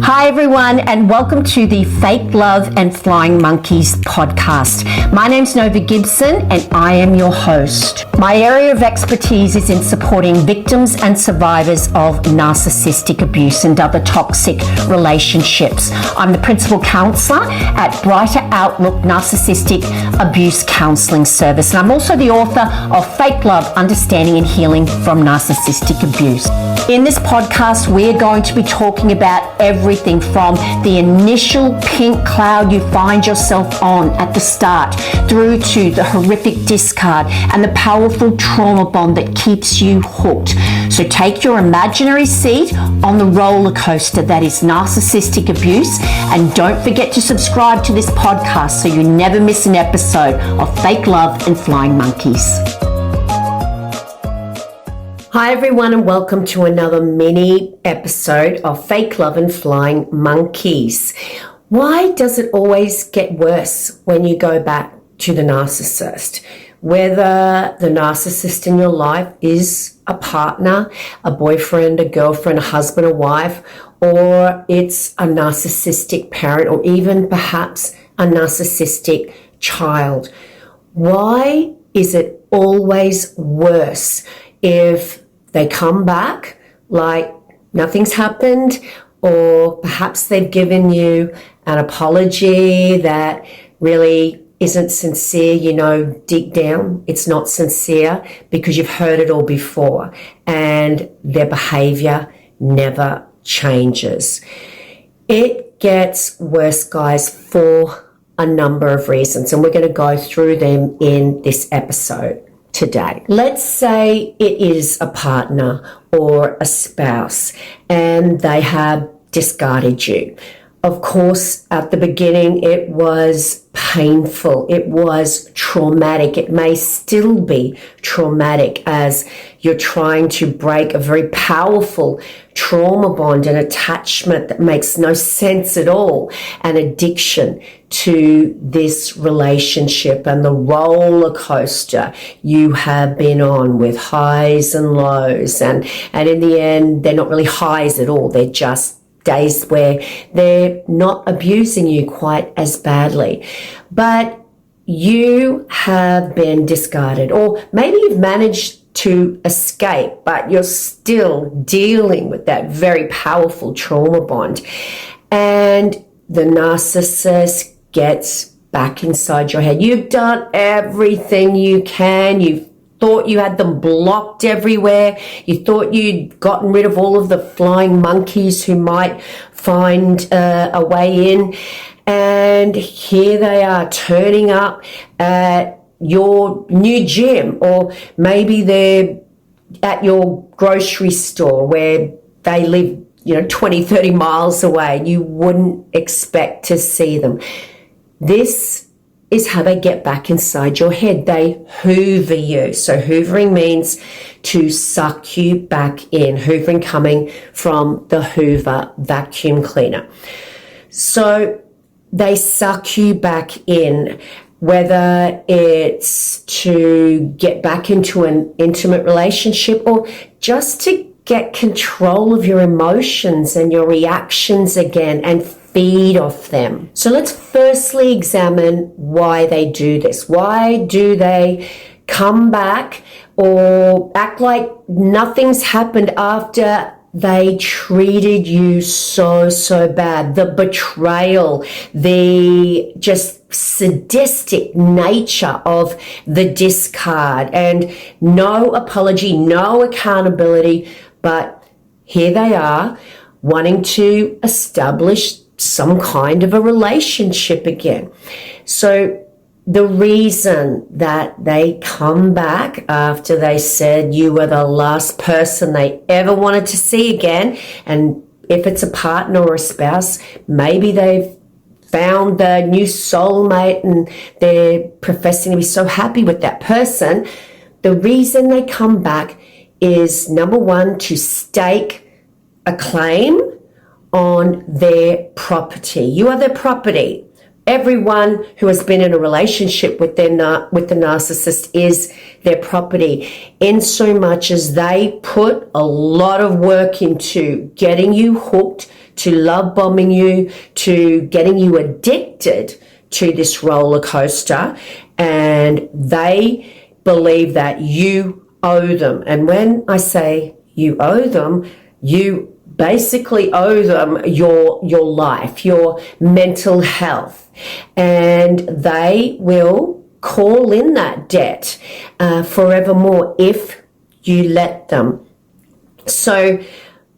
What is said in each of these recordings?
Hi everyone, and welcome to the Fake Love and Flying Monkeys podcast. My name's Nova Gibson and I am your host. My area of expertise is in supporting victims and survivors of narcissistic abuse and other toxic relationships. I'm the principal counsellor at Brighter Outlook Narcissistic Abuse Counselling Service, and I'm also the author of Fake Love, Understanding and Healing from Narcissistic Abuse. In this podcast, we're going to be talking about everything from the initial pink cloud you find yourself on at the start through to the horrific discard and the powerful trauma bond that keeps you hooked. So take your imaginary seat on the roller coaster that is narcissistic abuse, and don't forget to subscribe to this podcast so you never miss an episode of Fake Love and Flying Monkeys. Hi everyone, and welcome to another mini episode of Fake Love and Flying Monkeys. Why does it always get worse when you go back to the narcissist? Whether the narcissist in your life is a partner, a boyfriend, a girlfriend, a husband, a wife, or it's a narcissistic parent, or even perhaps a narcissistic child. Why is it always worse if they come back like nothing's happened, or perhaps they've given you an apology that really isn't sincere? You know, deep down, it's not sincere because you've heard it all before, and their behavior never changes. It gets worse, guys, for a number of reasons, and we're going to go through them in this episode today. Let's say it is a partner or a spouse and they have discarded you. Of course, at the beginning, it was painful. It was traumatic. It may still be traumatic as you're trying to break a very powerful trauma bond, an attachment that makes no sense at all, an addiction to this relationship and the roller coaster you have been on with highs and lows. And in the end, they're not really highs at all. They're just days where they're not abusing you quite as badly. But you have been discarded, or maybe you've managed to escape, but you're still dealing with that very powerful trauma bond. And the narcissist gets back inside your head. You've done everything you can. You've thought you had them blocked everywhere. You thought you'd gotten rid of all of the flying monkeys who might find a way in. And here they are turning up at your new gym, or maybe they're at your grocery store where they live, 20, 30 miles away. You wouldn't expect to see them. This is how they get back inside your head. They hoover you. So hoovering means to suck you back in. Hoovering coming from the Hoover vacuum cleaner. So they suck you back in, whether it's to get back into an intimate relationship or just to get control of your emotions and your reactions again and feed off them. So let's firstly examine why they do this. Why do they come back or act like nothing's happened after they treated you so bad? The betrayal, the just sadistic nature of the discard, and no apology, no accountability, but here they are wanting to establish some kind of a relationship again. So the reason that they come back after they said you were the last person they ever wanted to see again, and if it's a partner or a spouse, maybe they've found the new soulmate and they're professing to be so happy with that person. The reason they come back is, number one, to stake a claim on their property. You are their property. Everyone who has been in a relationship with the narcissist is their property, in so much as they put a lot of work into getting you hooked to love bombing you, to getting you addicted to this roller coaster, and they believe that you owe them. And when I say you owe them, you basically owe them your life, your mental health, and they will call in that debt forevermore if you let them. So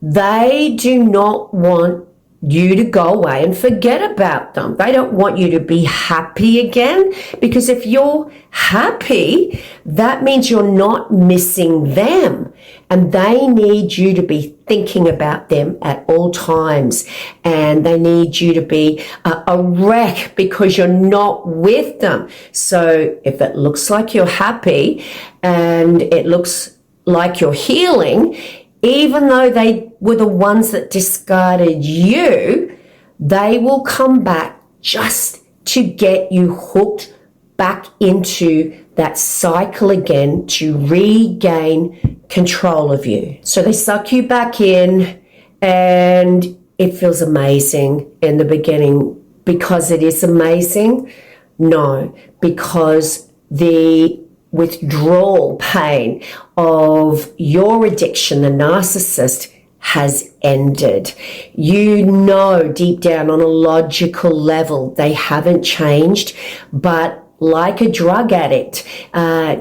they do not want you to go away and forget about them. They don't want you to be happy again, because if you're happy, that means you're not missing them, and they need you to be thinking about them at all times, and they need you to be a wreck because you're not with them. So if it looks like you're happy and it looks like you're healing, even though they were the ones that discarded you, they will come back just to get you hooked back into that cycle again, to regain control of you. So they suck you back in, and it feels amazing in the beginning. Because it is amazing? No, because the withdrawal pain of your addiction, the narcissist, has ended. You know deep down on a logical level they haven't changed, but like a drug addict,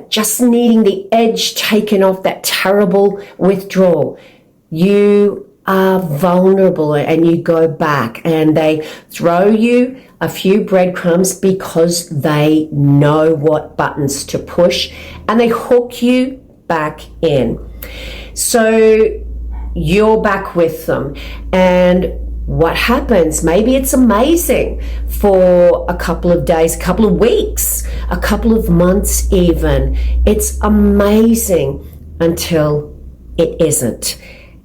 just needing the edge taken off that terrible withdrawal, you are vulnerable, and you go back and they throw you a few breadcrumbs because they know what buttons to push, and they hook you back in. So you're back with them, and what happens? Maybe it's amazing for a couple of days, a couple of weeks, a couple of months even. It's amazing until it isn't.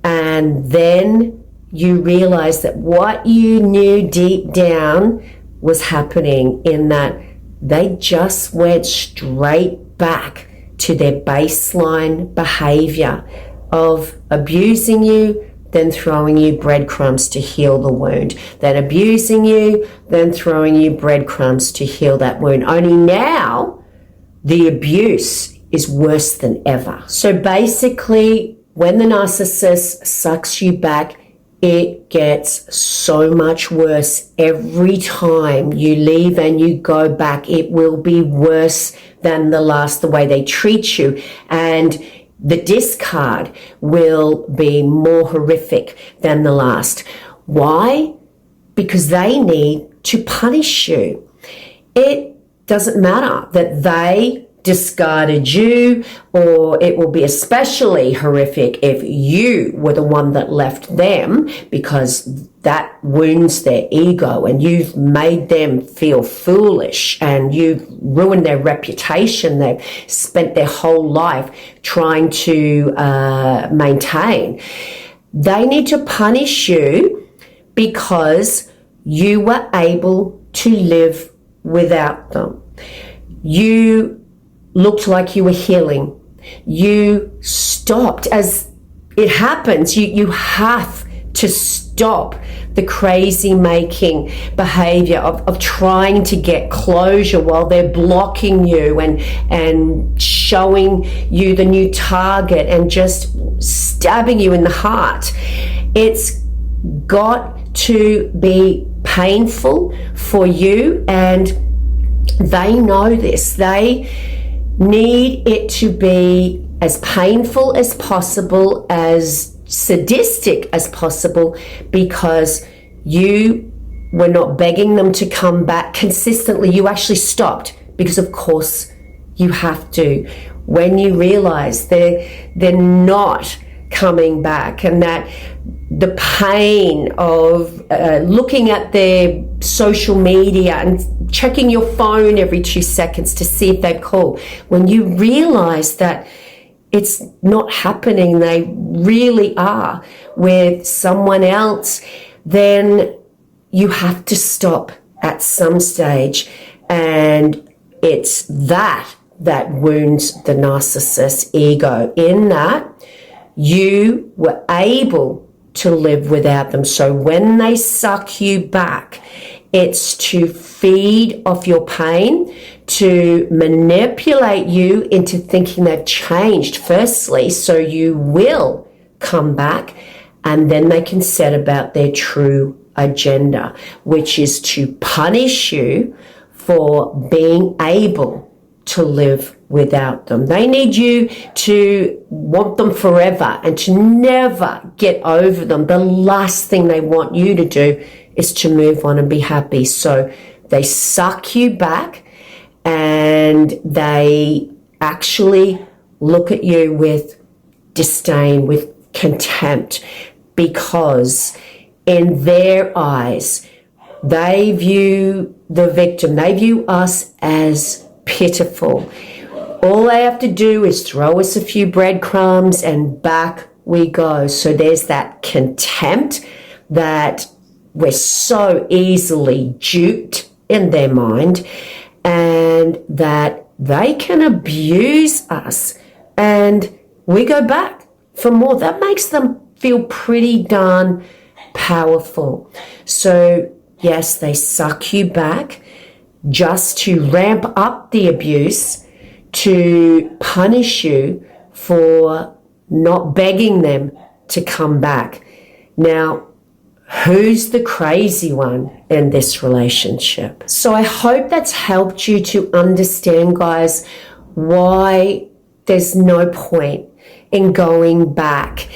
And then you realize that what you knew deep down was happening, in that they just went straight back to their baseline behavior of abusing you, then throwing you breadcrumbs to heal the wound, then abusing you, then throwing you breadcrumbs to heal that wound. Only now the abuse is worse than ever. So basically, when the narcissist sucks you back, it gets so much worse every time you leave and you go back. It will be worse than the last, the way they treat you. And the discard will be more horrific than the last. Why? Because they need to punish you. It doesn't matter that they discarded you, or it will be especially horrific if you were the one that left them, because that wounds their ego and you've made them feel foolish and you've ruined their reputation. They've spent their whole life trying to maintain. They need to punish you because you were able to live without them. You looked like you were healing. You stopped. As it happens, you have to stop the crazy making behavior of trying to get closure while they're blocking you and showing you the new target and just stabbing you in the heart. It's got to be painful for you, and they know this. They need it to be as painful as possible, as sadistic as possible, because you were not begging them to come back consistently. You actually stopped because, of course, you have to. When you realize they're not coming back, and that the pain of looking at their social media and checking your phone every 2 seconds to see if they've called, when you realize that it's not happening, they really are with someone else, then you have to stop at some stage. And it's that wounds the narcissist's ego, in that you were able to live without them. So when they suck you back, it's to feed off your pain, to manipulate you into thinking they've changed, firstly, so you will come back, and then they can set about their true agenda, which is to punish you for being able to live without them. They need you to want them forever and to never get over them. The last thing they want you to do is to move on and be happy. So they suck you back and they actually look at you with disdain, with contempt, because in their eyes, they view the victim, they view us as pitiful. All they have to do is throw us a few breadcrumbs and back we go. So there's that contempt that we're so easily duped in their mind, and that they can abuse us and we go back for more. That makes them feel pretty darn powerful. So yes, they suck you back just to ramp up the abuse, to punish you for not begging them to come back. Now, who's the crazy one in this relationship? So I hope that's helped you to understand, guys, why there's no point in going back.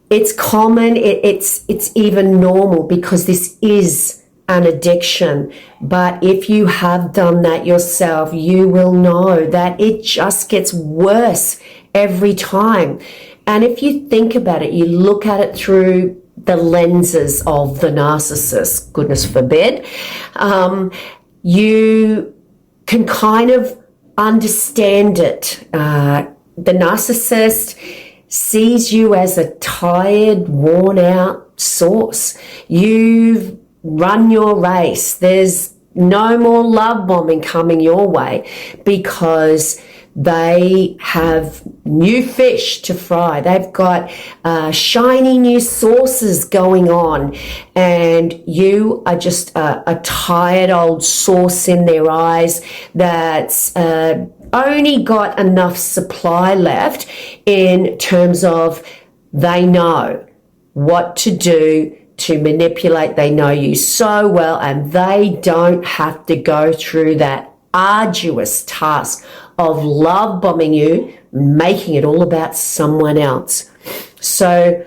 It's common, it's even normal, because this is an addiction. But if you have done that yourself, you will know that it just gets worse every time. And if you think about it, you look at it through the lenses of the narcissist, goodness forbid, you can kind of understand it. The narcissist sees you as a tired, worn out source. You've run your race. There's no more love bombing coming your way, because they have new fish to fry. They've got shiny new sauces going on, and you are just a tired old sauce in their eyes that's only got enough supply left in terms of they know what to do to manipulate. They know you so well, and they don't have to go through that arduous task of love bombing you, making it all about someone else. So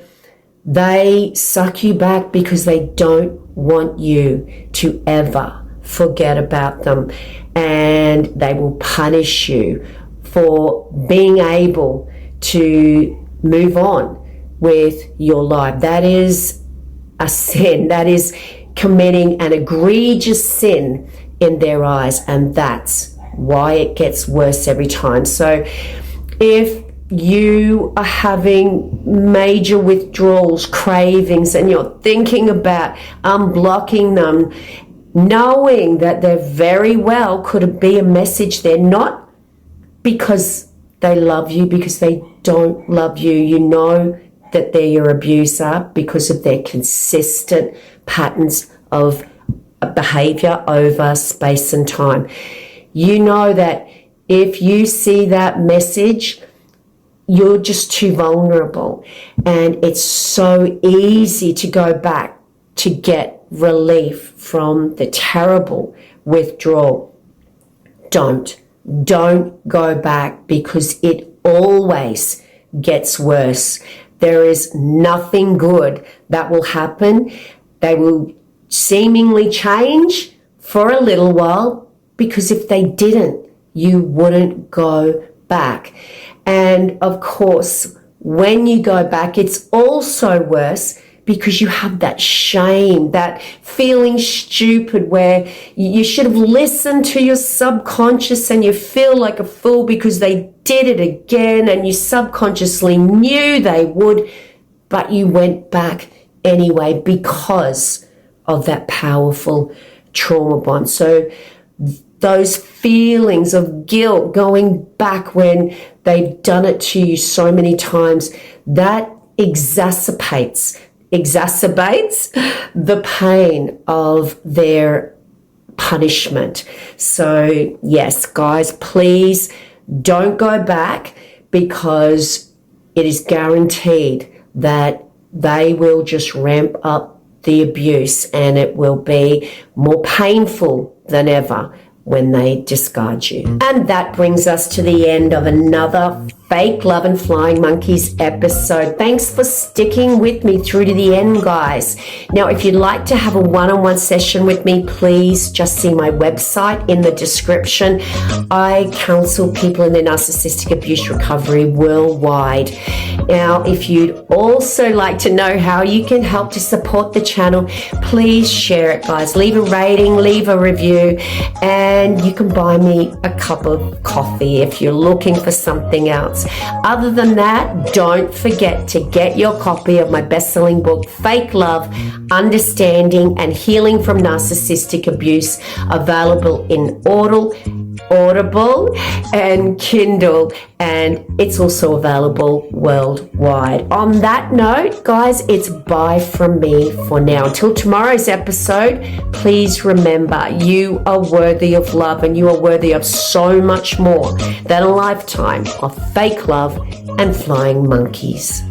they suck you back because they don't want you to ever forget about them, and they will punish you for being able to move on with your life. That is a sin. That is committing an egregious sin in their eyes, and that's why it gets worse every time. So if you are having major withdrawals, cravings, and you're thinking about unblocking them, knowing that there very well could be a message there, not because they love you, because they don't love you. You know that they're your abuser because of their consistent patterns of behaviour over space and time. You know that if you see that message, you're just too vulnerable, and it's so easy to go back to get relief from the terrible withdrawal. Don't go back, because it always gets worse. There is nothing good that will happen. They will seemingly change for a little while, because if they didn't, you wouldn't go back. And of course, when you go back, it's also worse, because you have that shame, that feeling stupid where you should have listened to your subconscious, and you feel like a fool because they did it again, and you subconsciously knew they would, but you went back anyway because of that powerful trauma bond. So those feelings of guilt going back when they've done it to you so many times, that exacerbates exacerbates the pain of their punishment. So yes, guys, please don't go back, because it is guaranteed that they will just ramp up the abuse, and it will be more painful than ever when they discard you. And that brings us to the end of another Fake Love and Flying Monkeys episode. Thanks for sticking with me through to the end, guys. Now, if you'd like to have a one-on-one session with me, please just see my website in the description. I counsel people in their narcissistic abuse recovery worldwide. Now, if you'd also like to know how you can help to support the channel, please share it, guys. Leave a rating, leave a review, and you can buy me a cup of coffee if you're looking for something else. Other than that, don't forget to get your copy of my best-selling book, Fake Love, Understanding and Healing from Narcissistic Abuse, available in Audible and Kindle, and it's also available worldwide. On that note, guys, it's bye from me for now. Until tomorrow's episode, please remember, you are worthy of love, and you are worthy of so much more than a lifetime of fake love and flying monkeys.